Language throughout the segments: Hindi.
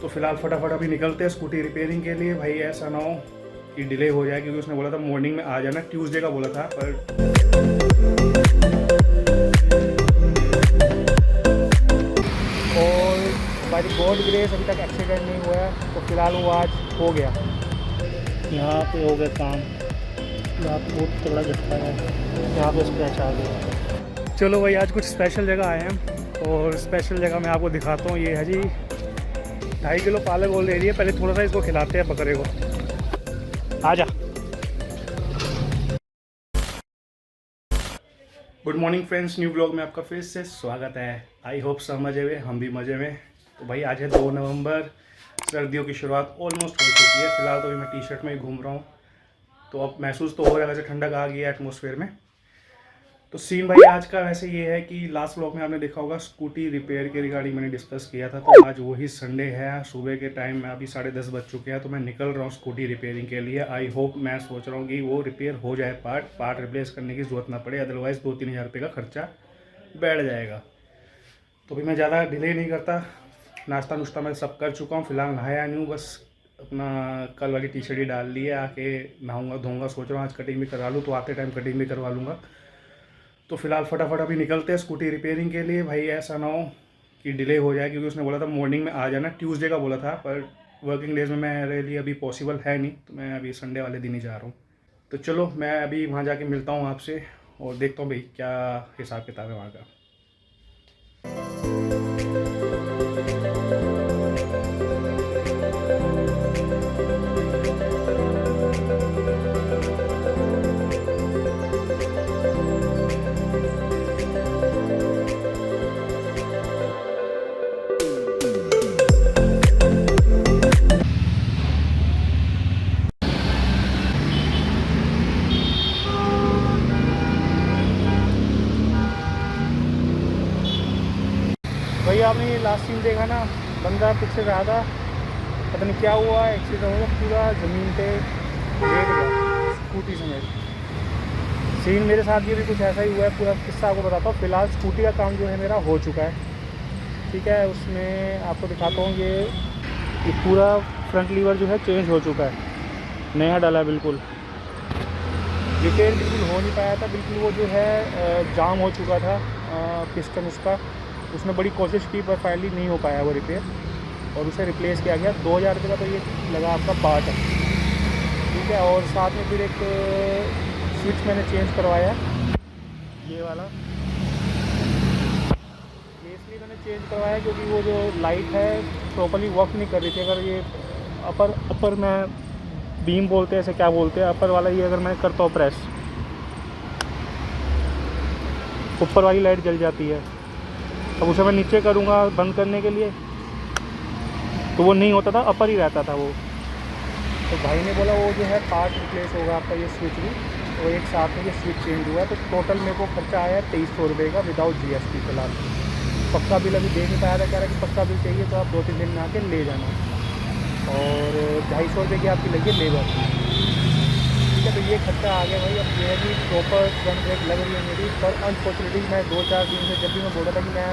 तो फिलहाल फटाफट अभी निकलते हैं स्कूटी रिपेयरिंग के लिए। भाई ऐसा ना हो कि डिले हो जाए, क्योंकि उसने बोला था मॉर्निंग में आ जाना, ट्यूसडे का बोला था। पर और बाय गॉड ग्रेस अभी तक एक्सीडेंट नहीं हुआ है, तो फिलहाल वो आज हो गया। यहाँ पे हो गया काम, यहाँ पे बहुत तगड़ा झटका है, यहाँ पे स्क्रैच आ गया। चलो भाई आज कुछ स्पेशल जगह आए हैं, और स्पेशल जगह मैं आपको दिखाता हूँ। ये है जी 2.5 किलो पालक बोल दे रही है। पहले थोड़ा सा इसको खिलाते हैं बकरे को। आ जा। Good morning friends, new blog में आपका फिर से स्वागत है। आई होप सब मज़े में, हम भी मज़े में। तो भाई आज है 2 नवंबर, सर्दियों की शुरुआत ऑलमोस्ट हो चुकी है। फिलहाल तो अभी मैं टी शर्ट में ही घूम रहा हूँ, तो अब महसूस तो हो रहा है, वैसे ठंडक आ गई है एटमॉस्फेयर में। तो सीन भाई आज का वैसे ये है कि लास्ट व्लॉग में आपने देखा होगा स्कूटी रिपेयर के रिगार्डिंग मैंने डिस्कस किया था। तो आज वही संडे है, सुबह के टाइम में अभी 10:30 बज चुके हैं, तो मैं निकल रहा हूँ स्कूटी रिपेयरिंग के लिए। आई होप, मैं सोच रहा हूँ कि वो रिपेयर हो जाए, पार्ट रिप्लेस करने की ज़रूरत ना पड़े, अदरवाइज़ 2-3 हज़ार रुपये का खर्चा बैठ जाएगा। तो अभी मैं ज़्यादा डिले नहीं करता, नाश्ता नुश्ता मैं सब कर चुका हूँ। फिलहाल नहाया नहीं हूँ, बस अपना कल वाली टी शर्ट ही डाल ली है। आके नहाऊंगा धोऊंगा, सोच रहा हूँ आज कटिंग भी करवा लूँ, तो आते टाइम कटिंग भी करवा लूँगा। तो फिलहाल फटाफट अभी निकलते हैं स्कूटी रिपेयरिंग के लिए। भाई ऐसा ना हो कि डिले हो जाए, क्योंकि उसने बोला था मॉर्निंग में आ जाना, ट्यूसडे का बोला था। पर वर्किंग डेज में मेरे लिए अभी पॉसिबल है नहीं, तो मैं अभी संडे वाले दिन ही जा रहा हूँ। तो चलो मैं अभी वहाँ जाके मिलता हूँ आपसे, और देखता हूँ भाई क्या हिसाब किताब है वहाँ का। भाई आपने ये लास्ट सीन देखा ना, बंदा पीछे रहा था, पता नहीं क्या हुआ, एक्सीडेंट हो गया, पूरा ज़मीन पे लेट गया स्कूटी समेत। सीन मेरे साथ भी कुछ ऐसा ही हुआ है, पूरा किस्सा आपको बताता हूँ। फिलहाल स्कूटी का काम जो है मेरा हो चुका है, ठीक है। उसमें आपको दिखाता हूँ, ये पूरा फ्रंट लीवर जो है चेंज हो चुका है, नया डाला है बिल्कुल। रिपेयर बिल्कुल हो नहीं पाया था, बिल्कुल वो जो है जाम हो चुका था पिस्टन उसका। उसने बड़ी कोशिश की पर फाइनली नहीं हो पाया वो रिपेयर, और उसे रिप्लेस किया गया। 2000 रुपये का तो ये लगा आपका पार्ट है, ठीक है। और साथ में फिर एक स्विच मैंने चेंज करवाया, ये वाला। ये इसलिए मैंने चेंज करवाया क्योंकि वो जो लाइट है प्रॉपर्ली वर्क नहीं कर रही थी। अगर ये अपर मैं बीम बोलते हैं, ऐसे क्या बोलते हैं, अपर वाला, ये अगर मैं करता हूँ प्रेस, ऊपर वाली लाइट जल जाती है। अब उसे मैं नीचे करूँगा बंद करने के लिए, तो वो नहीं होता था, अपर ही रहता था वो। तो भाई ने बोला वो जो है पार्ट रिप्लेस होगा आपका, ये स्विच भी, और एक साथ में ये स्विच चेंज हुआ। तो टोटल मेरे को खर्चा आया 2300 रुपये का विदाउट GST। फिलहाल पक्का बिल अभी दे नहीं पाया था, कह रहा कि पक्का बिल चाहिए तो आप 2-3 दिन में आके ले जाना, और 250 रुपये की आपकी लगी लेबर, ठीक है। तो ये खर्चा आ गया भाई। अब ये है कि प्रॉपर फ्रंट ब्रेक लग रही है मेरी, पर अनफॉर्चुनेटली मैं 2-4 दिन से, जब भी मैं बोल रहा था कि मैं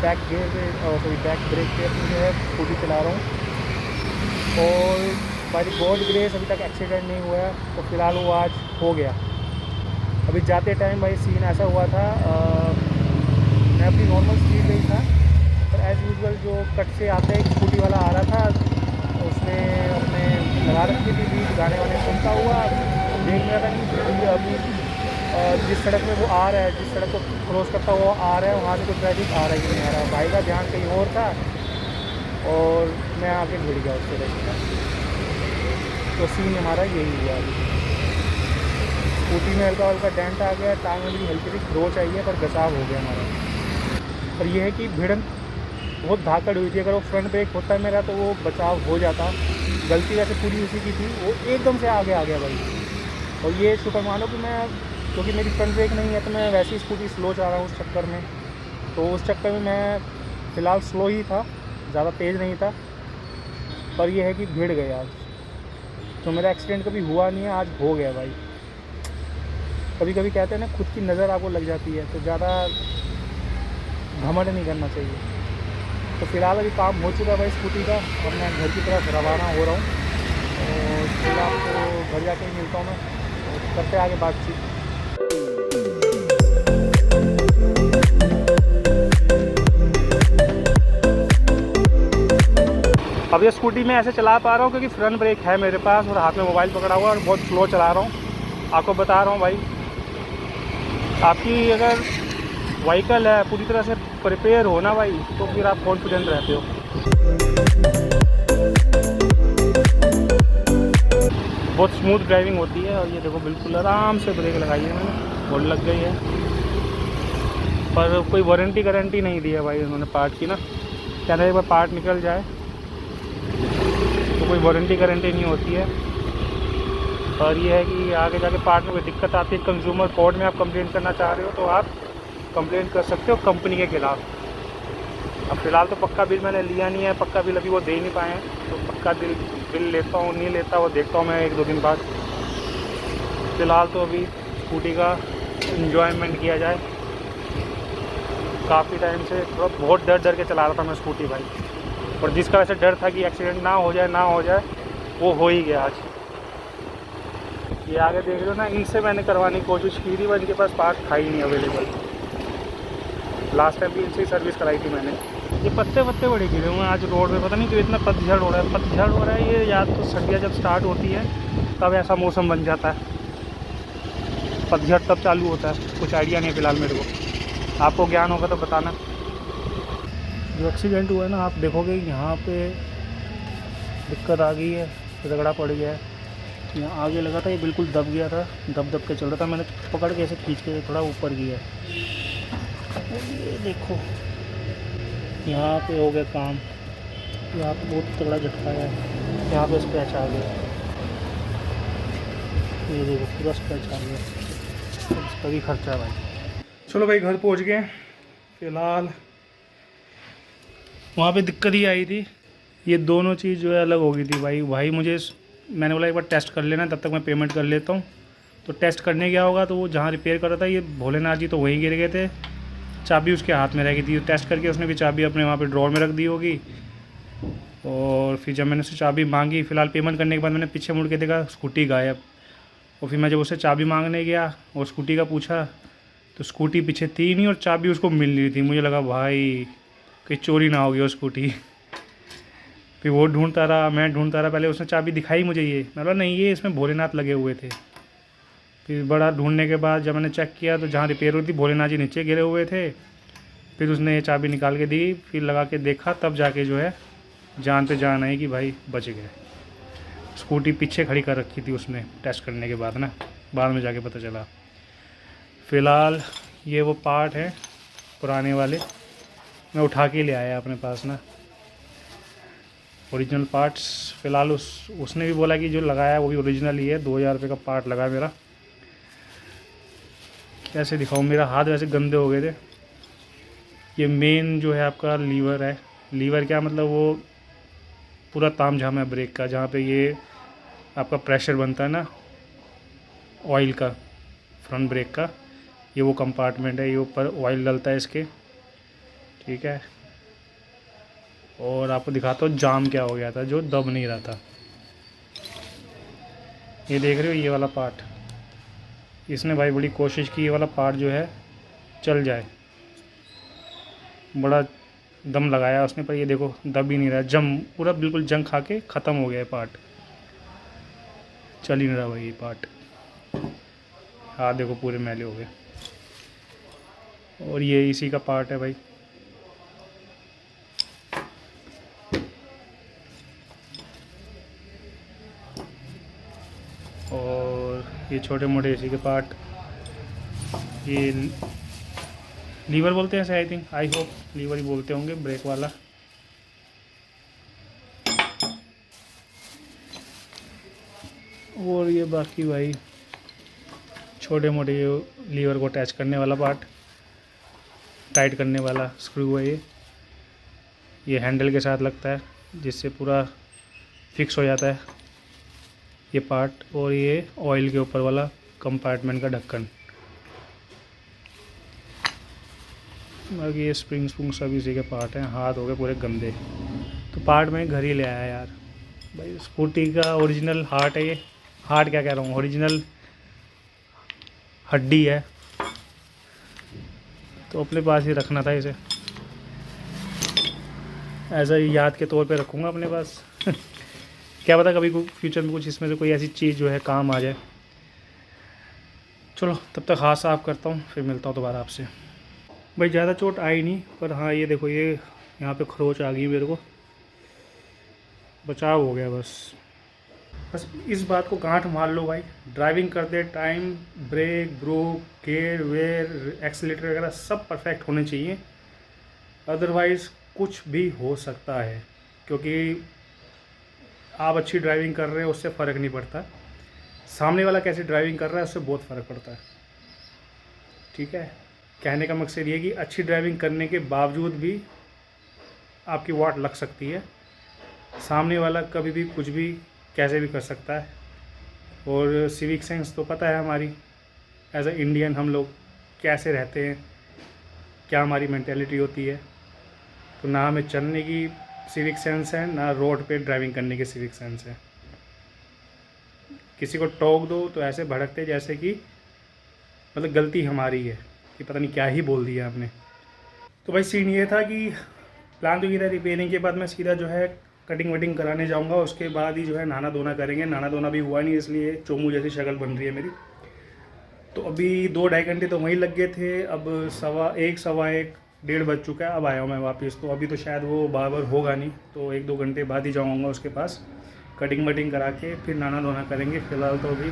बैक ब्रेक पे अपनी जो है स्कूटी चला रहा हूँ, और बाय गॉड ग्रेस अभी तक एक्सीडेंट नहीं हुआ है, तो फिलहाल वो आज हो गया। अभी जाते टाइम भाई सीन ऐसा हुआ था, मैं अपनी नॉर्मल स्पीड में ही था, पर एज़ यूजुअल जो कट से आता है एक स्कूटी वाला आ रहा था, उसने अपने लगा रखी थी बीच, गाने वाने सुनता हुआ देख रहा था कि अभी जिस सड़क में वो आ रहा है, जिस सड़क को क्रॉस करता हुआ आ रहा है, वहाँ से कोई ट्रैफिक आ रहा है कि नहीं आ रहा। भाई का ध्यान कहीं और था, और मैं आके भिड़ गया उससे देखा। तो सीन हमारा यही हुआ। अभी स्कूटी में हल्का हल्का डेंट आ गया, टांग में भी हल्की सी खरोच आई है, पर बचाव हो गया हमारा। पर यह है कि भिड़न बहुत धाकड़ हुई थी, अगर वो फ्रंट ब्रेक होता मेरा तो वो बचाव हो जाता। गलती वैसे पूरी उसी की थी, वो एकदम से आगे आ गया भाई। और ये शुक्र मानो कि मैं, क्योंकि मेरी फ्रंट ब्रेक नहीं है, तो मैं वैसे ही स्कूटी स्लो जा रहा हूँ उस चक्कर में। तो उस चक्कर में मैं फ़िलहाल स्लो ही था, ज़्यादा तेज़ नहीं था, पर यह है कि भिड़ गए आज। तो मेरा एक्सीडेंट कभी हुआ नहीं है, आज हो गया भाई। कभी कभी कहते हैं ना, खुद की नज़र आपको लग जाती है, तो ज़्यादा घमंड नहीं करना चाहिए। तो फिलहाल अभी काम हो चुका है भाई स्कूटी का, और मैं घर की तरफ रवाना हो रहा हूँ। और फिर आपको घर जाके मिलता हूँ मैं, तो करते आगे बातचीत। अब ये स्कूटी मैं ऐसे चला पा रहा हूँ क्योंकि फ्रंट ब्रेक है मेरे पास और हाथ में मोबाइल पकड़ा हुआ है और बहुत स्लो चला रहा हूँ। आपको बता रहा हूँ भाई, आपकी अगर व्हीकल है पूरी तरह से प्रिपेयर हो ना भाई, तो फिर आप कॉन्फिडेंट रहते हो। बहुत स्मूथ ड्राइविंग होती है। और ये देखो बिल्कुल आराम से ब्रेक लगाई है मैंने और लग गई है। पर कोई वारंटी गारंटी नहीं दी है भाई उन्होंने पार्ट की ना, कह रहे एक बार पार्ट निकल जाए तो कोई वारंटी गारंटी नहीं होती है। और ये है कि आगे जाके पार्ट में कोई दिक्कत आती है, कंज्यूमर कोर्ट में आप कंप्लेंट करना चाह रहे हो तो आप कंप्लेंट कर सकते हो कंपनी के खिलाफ़। अब फ़िलहाल तो पक्का बिल मैंने लिया नहीं है, पक्का बिल अभी वो दे नहीं पाए हैं, तो पक्का बिल लेता हूँ नहीं लेता वो देखता हूँ मैं 1-2 दिन बाद। फ़िलहाल तो अभी स्कूटी का इन्जॉयमेंट किया जाए। काफ़ी टाइम से बहुत डर के चला रहा था मैं स्कूटी भाई, और जिसका वैसे डर था कि एक्सीडेंट ना हो जाए वो हो ही गया आज। ये आगे देख रहे हो ना, इनसे मैंने करवाने की कोशिश की थी पर इनके पास पार्ट था ही नहीं अवेलेबल। लास्ट टाइम भी इनसे ही सर्विस कराई थी मैंने। ये पत्ते बड़े गिरे हुए हैं आज रोड पे, पता नहीं क्यों इतना पतझड़ हो रहा है। ये या तो सर्दियाँ जब स्टार्ट होती है तब ऐसा मौसम बन जाता है, पतझड़ तब चालू होता है। कुछ आइडिया नहीं फ़िलहाल मेरे को, आपको ज्ञान होगा तो बताना। जो एक्सीडेंट हुआ है ना, आप देखोगे यहाँ पे दिक्कत आ गई है, रगड़ा पड़ गया है। यहाँ आगे लगा था, ये बिल्कुल दब गया था, दब के चल रहा था। मैंने पकड़ के ऐसे खींच के थोड़ा ऊपर किया। ये देखो यहाँ पे हो गया काम, यहाँ पे बहुत तगड़ा झटका है, यहाँ पे स्क्रैच आ गया। ये देखो पूरा स्क्रैच आ गया, इसका भी खर्चा है भाई। चलो भाई घर पहुँच गए। फ़िलहाल वहाँ पे दिक्कत ही आई थी, ये दोनों चीज़ जो है अलग हो गई थी भाई मुझे, मैंने बोला एक बार टेस्ट कर लेना, तब तक मैं पेमेंट कर लेता हूँ। तो टेस्ट करने गया होगा तो वो जहाँ रिपेयर कर रहा था ये भोलेनाथ जी, तो वहीं गिर गए थे, चाबी उसके हाथ में रह गई थी। टेस्ट करके उसने भी चाबी अपने वहाँ पे ड्रॉर में रख दी होगी। और फिर जब मैंने उससे चाबी मांगी, फ़िलहाल पेमेंट करने के बाद मैंने पीछे मुड़ के देखा स्कूटी गायब। और फिर मैं जब उससे चाबी मांगने गया और स्कूटी का पूछा तो स्कूटी पीछे थी नहीं और चाबी उसको मिल रही थी। मुझे लगा भाई कहीं चोरी ना हो गई वो स्कूटी। फिर वो ढूंढता रहा, मैं ढूंढता रहा, पहले उसने चाबी दिखाई मुझे, ये मैं बोला नहीं ये इसमें भोलेनाथ लगे हुए थे। फिर बड़ा ढूंढने के बाद जब मैंने चेक किया तो जहाँ रिपेयर हुई थी भोलेनाथ जी नीचे गिरे हुए थे। फिर उसने ये चाबी निकाल के दी, फिर लगा के देखा, तब जाके जो है जान पे जान आई कि भाई बच गए। स्कूटी पीछे खड़ी कर रखी थी उसने टेस्ट करने के बाद ना, बाद में जाके पता चला। फ़िलहाल ये वो पार्ट है पुराने वाले, मैं उठा के ले आया अपने पास ना ओरिजिनल पार्ट्स। फ़िलहाल उसने भी बोला कि जो लगाया वो भी ओरिजिनल ही है। 2000 रुपये का पार्ट लगा मेरा। कैसे दिखाऊँ, मेरा हाथ वैसे गंदे हो गए थे। ये मेन जो है आपका लीवर है, लीवर क्या मतलब वो पूरा तामझाम है ब्रेक का, जहाँ पे ये आपका प्रेशर बनता है ना ऑयल का, फ्रंट ब्रेक का, ये वो कंपार्टमेंट है, ये ऊपर ऑयल डलता है इसके, ठीक है। और आपको दिखाता हूँ जाम क्या हो गया था, जो दब नहीं रहा था। ये देख रहे हो ये वाला पार्ट, इसने भाई बड़ी कोशिश की ये वाला पार्ट जो है चल जाए, बड़ा दम लगाया उसने, पर ये देखो दब ही नहीं रहा, जम पूरा बिल्कुल जंग खा के ख़त्म हो गया है पार्ट, चल ही नहीं रहा भाई ये पार्ट। हाथ देखो पूरे मैले हो गए। और ये इसी का पार्ट है भाई। और ये छोटे मोटे इसी के पार्ट, ये लीवर बोलते हैं ऐसे, I think, I hope liver ही बोलते होंगे, ब्रेक वाला। और ये बाकी भाई छोटे मोटे लीवर को अटैच करने वाला पार्ट, टाइट करने वाला स्क्रू है ये हैंडल के साथ लगता है, जिससे पूरा फिक्स हो जाता है ये पार्ट। और ये ऑयल के ऊपर वाला कंपार्टमेंट का ढक्कन। बाकी ये स्प्रिंग स्प्रिंग सब इसी के पार्ट हैं। हाथ हो गए पूरे गंदे, तो पार्ट में घर ही ले आया यार भाई। स्कूटी का ओरिजिनल हार्ट है ये, हार्ट क्या कह रहा हूँ, ओरिजिनल हड्डी है, तो अपने पास ही रखना था इसे। एज अ याद के तौर पे रखूँगा अपने पास। क्या पता कभी फ्यूचर में कुछ इसमें से कोई ऐसी चीज़ जो है काम आ जाए। चलो तब तक हाथ साफ़ करता हूँ, फिर मिलता हूँ दोबारा आपसे। भाई ज़्यादा चोट आई नहीं, पर हाँ ये देखो, ये यहाँ पे खरोच आ गई मेरे को, बचाव हो गया बस। बस इस बात को गांठ मार लो भाई, ड्राइविंग करते टाइम ब्रेक ब्रूक गेयर वेयर एक्सीलेटर वगैरह सब परफेक्ट होने चाहिए, अदरवाइज़ कुछ भी हो सकता है। क्योंकि आप अच्छी ड्राइविंग कर रहे हो उससे फ़र्क नहीं पड़ता, सामने वाला कैसे ड्राइविंग कर रहा है उससे बहुत फ़र्क पड़ता है। ठीक है, कहने का मकसद ये कि अच्छी ड्राइविंग करने के बावजूद भी आपकी वाट लग सकती है, सामने वाला कभी भी कुछ भी कैसे भी कर सकता है। और सिविक सेंस तो पता है हमारी एज अ इंडियन हम लोग कैसे रहते हैं, क्या हमारी मेंटेलिटी होती है। तो ना हमें चलने की सिविक सेंस है, ना रोड पे ड्राइविंग करने की सिविक सेंस है। किसी को टोक दो तो ऐसे भड़कते जैसे कि मतलब गलती हमारी है कि पता नहीं क्या ही बोल दिया आपने। तो भाई सीन ये था कि प्लान तो ये था, रिपेयरिंग के बाद मैं सीधा जो है कटिंग वटिंग कराने जाऊंगा, उसके बाद ही जो है नहाना धोना करेंगे। नहाना धोना भी हुआ नहीं, इसलिए चोमू जैसी शक्ल बन रही है मेरी। तो अभी 2-2.5 घंटे तो वहीं लग गए थे, अब 1:15 1:30 बज चुका है। अब आया हूँ मैं वापस, तो अभी तो शायद वो बाबर होगा नहीं, तो 1-2 घंटे बाद ही जाऊँगा उसके पास, कटिंग वटिंग करा के फिर नहाना धोना करेंगे। फ़िलहाल तो अभी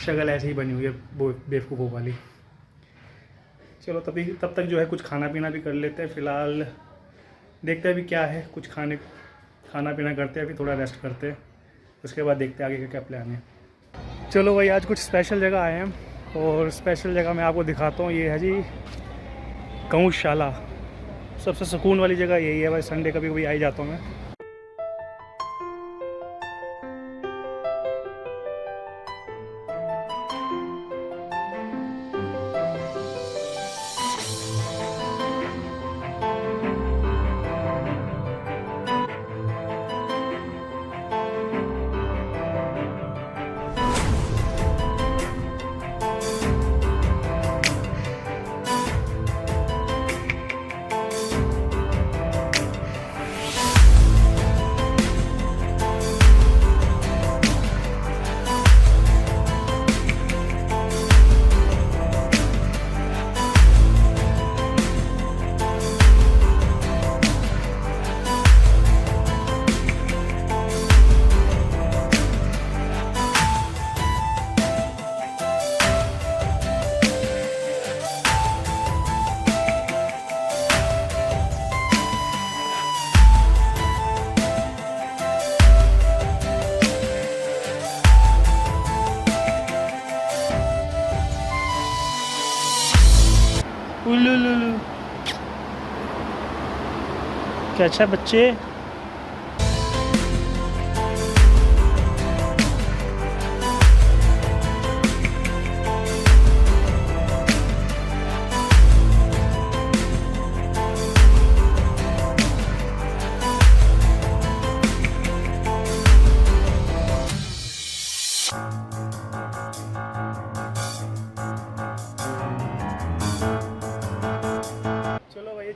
शक्ल ऐसे ही बनी हुई है बेवकूफ़ों वाली। चलो तब तक जो है कुछ खाना पीना भी कर लेते हैं। फ़िलहाल देखते हैं अभी क्या है, कुछ खाना पीना करते हैं, अभी थोड़ा रेस्ट करते हैं, उसके बाद देखते हैं आगे का क्या प्लान है। चलो भाई आज कुछ स्पेशल जगह आए हैं, और स्पेशल जगह मैं आपको दिखाता हूँ। ये है जी गौशाला, सबसे सुकून वाली जगह यही है भाई। संडे कभी कभी आ ही जाता हूँ मैं। उल्लू क्या अच्छा बच्चे।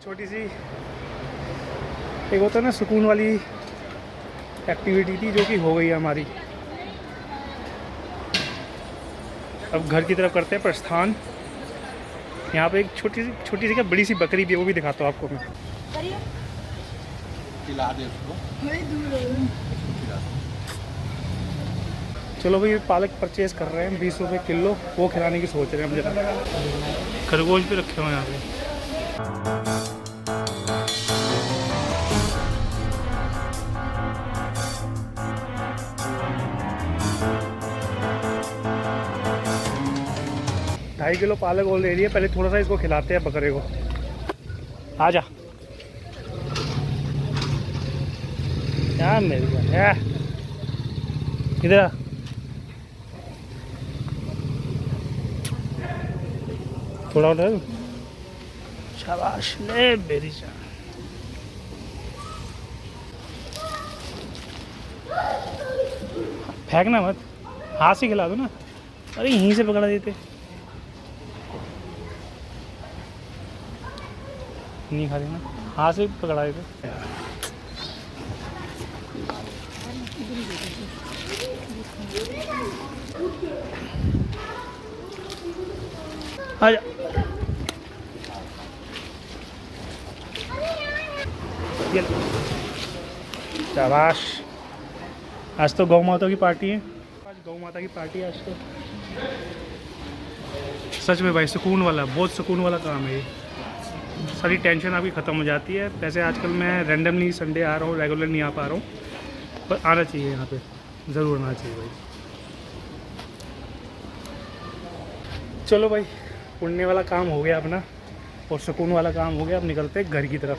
छोटी सी एक होता है ना सुकून वाली एक्टिविटी थी, जो कि हो गई है हमारी। अब घर की तरफ करते हैं प्रस्थान। यहाँ पे एक छोटी सी क्या बड़ी सी बकरी भी है, वो भी दिखाता हूँ आपको मैं। चलो भाई पालक परचेज़ कर रहे हैं 20 रुपये किलो, वो खिलाने की सोच रहे हैं हम। जरा खरगोश भी रखे हुए हैं यहाँ पे। ढाई किलो पालक और ले लिए, पहले थोड़ा सा इसको खिलाते हैं बकरे को। आ जा क्या मिल गया इधर। थोड़ा उधर शाबाश, ले मेरी जान। फेंकना मत, हाथ से खिला दो ना। अरे यहीं से पकड़ा देते। नहीं खा देना, हाथ से पकड़ा देते। आजा। ये शाबाश। आज तो गौ माता की पार्टी है, आज गौ माता की पार्टी है आज तो। सच में भाई सुकून वाला, बहुत सुकून वाला काम है ये। सारी टेंशन आपकी ख़त्म हो जाती है। वैसे आजकल मैं रैंडमली संडे आ रहा हूँ, रेगुलर नहीं आ पा रहा हूँ, पर आना चाहिए यहाँ पे, ज़रूर आना चाहिए भाई। चलो भाई, पुण्य वाला काम हो गया अपना और सुकून वाला काम हो गया। अब निकलते हैं घर की तरफ।